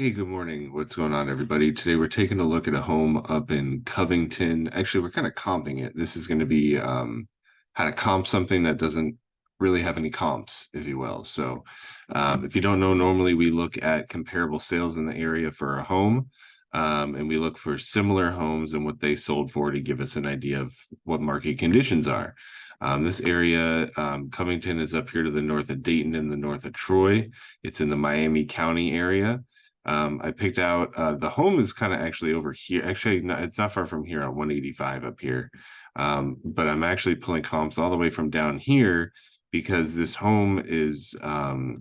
Hey, good morning. What's going on, everybody? Today we're taking a look at a home up in Covington. Actually, we're kind of comping it. This is going to be how to comp something that doesn't really have any comps, if you will. So, if you don't know, normally we look at comparable sales in the area for a home, and we look for similar homes and what they sold for to give us an idea of what market conditions are. This area, Covington, is up here to the north of Dayton and the north of Troy. It's in the Miami County area. I picked out the home is kind of actually over here. Actually, no, it's not far from here on 185 up here. But I'm actually pulling comps all the way from down here because this home is well,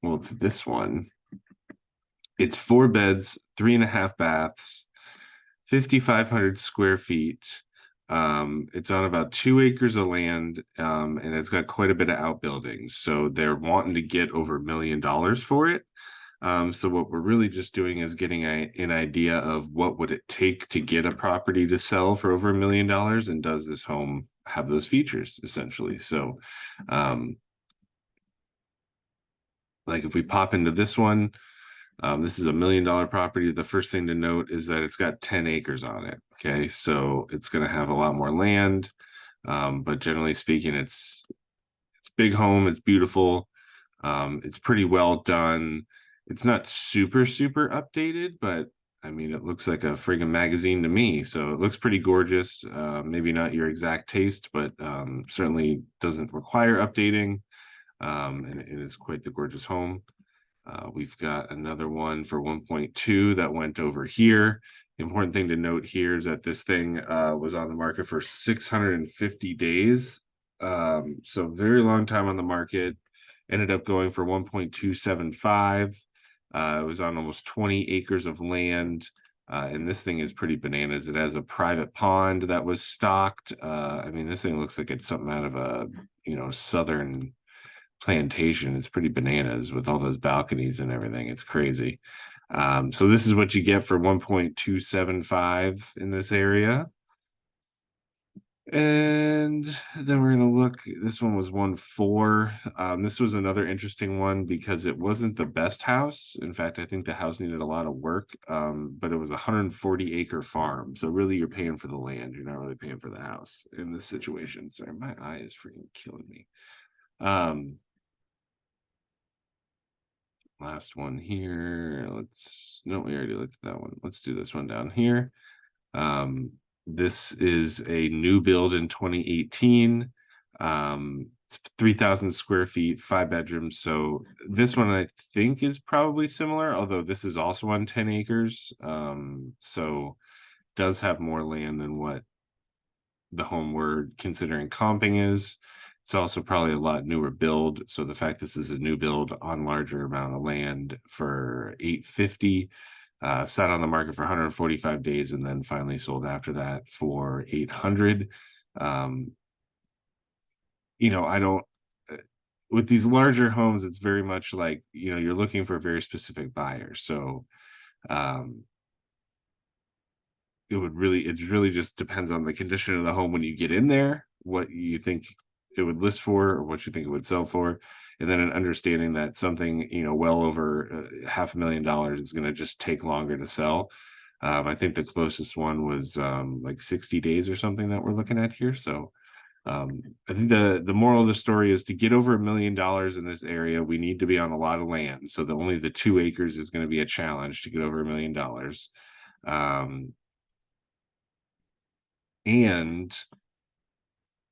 it's this one. It's 4 beds, 3.5 baths, 5,500 square feet. It's on about 2 acres of land, and it's got quite a bit of outbuildings. So they're wanting to get over $1 million for it. So what we're really just doing is getting an idea of what would it take to get a property to sell for over $1 million, and does this home have those features essentially? So, like if we pop into this one, this is $1 million property. The first thing to note is that it's got 10 acres on it. Okay, so it's going to have a lot more land, but generally speaking, it's big home. It's beautiful. It's pretty well done. It's not super updated, but I mean, it looks like a friggin' magazine to me. So it looks pretty gorgeous. Maybe not your exact taste, but certainly doesn't require updating. And it is quite the gorgeous home. We've got another one for 1.2 that went over here. The important thing to note here is that this thing was on the market for 650 days. So very long time on the market. Ended up going for 1.275. It was on almost 20 acres of land. And this thing is pretty bananas. It has a private pond that was stocked. I mean, this thing looks like it's something out of a, southern plantation. It's pretty bananas with all those balconies and everything. It's crazy. So this is what you get for 1.275 in this area. And then we're going to look, this one was 1.4. This was another interesting one because it wasn't the best house. In fact, I think the house needed a lot of work, but it was a 140-acre farm. So really you're paying for the land. You're not really paying for the house in this situation. Sorry, my eye is freaking killing me. Last one here. No, we already looked at that one. Let's do this one down here. This is a new build in 2018. It's 3,000 square feet, 5 bedrooms. So this one I think is probably similar, although this is also on 10 acres. So does have more land than what the home we're considering comping is. It's also probably a lot newer build. So the fact this is a new build on larger amount of land for 850, sat on the market for 145 days and then finally sold after that for 800. I don't, with these larger homes, it's very much like, you're looking for a very specific buyer. So, it really just depends on the condition of the home when you get in there, what you think it would list for or what you think it would sell for, and then an understanding that something well over $500,000 is going to just take longer to sell. I think the closest one was like 60 days or something that we're looking at here. So I think the moral of the story is to get over $1 million in this area, we need to be on a lot of land. So only the 2 acres is going to be a challenge to get over $1 million. And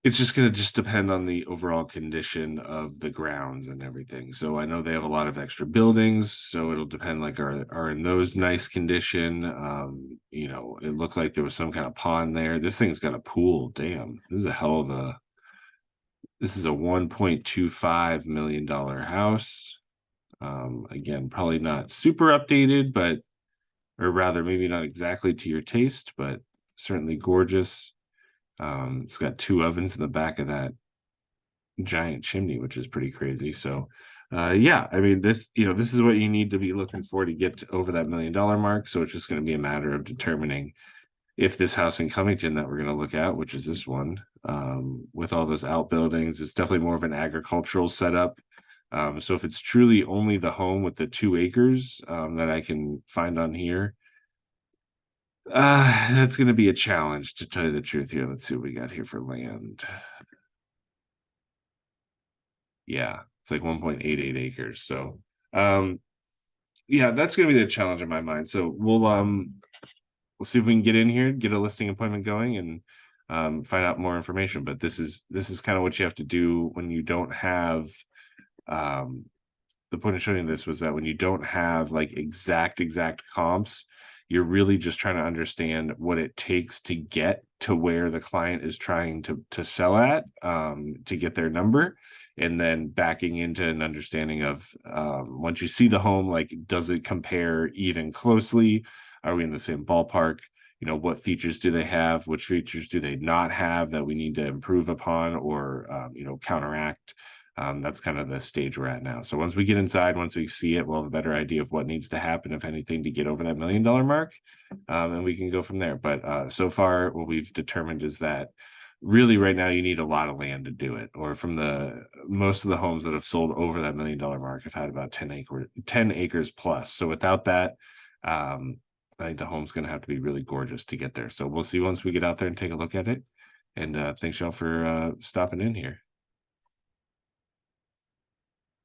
it's just going to depend on the overall condition of the grounds and everything. So I know they have a lot of extra buildings, so it'll depend, like, are in those nice condition. It looked like there was some kind of pond there. This thing's got a pool. Damn, this is a $1.25 million house. Again, probably not super updated, or rather maybe not exactly to your taste, but certainly gorgeous. It's got 2 ovens in the back of that giant chimney, which is pretty crazy. So yeah, I mean, this is what you need to be looking for to get over that $1 million mark. So it's just going to be a matter of determining if this house in Covington that we're going to look at, which is this one, with all those outbuildings, it's definitely more of an agricultural setup. So if it's truly only the home with the 2 acres that I can find on here, that's going to be a challenge, to tell you the truth here. Let's see what we got here for land. Yeah, it's like 1.88 acres. So, yeah, that's going to be the challenge in my mind. So we'll see if we can get in here, get a listing appointment going, and find out more information. But this is kind of what you have to do when you don't have um, the point of showing this was that when you don't have like exact comps, you're really just trying to understand what it takes to get to where the client is trying to sell at, to get their number, and then backing into an understanding of, once you see the home, like, does it compare even closely? Are we in the same ballpark? What features do they have? Which features do they not have that we need to improve upon or counteract? That's kind of the stage we're at now. So once we get inside, once we see it, we'll have a better idea of what needs to happen, if anything, to get over that $1 million mark, and we can go from there. But so far, what we've determined is that really right now you need a lot of land to do it. Or from the most of the homes that have sold over that $1 million mark have had about 10 acres plus. So without that, I think the home's going to have to be really gorgeous to get there. So we'll see once we get out there and take a look at it. And thanks y'all for stopping in here.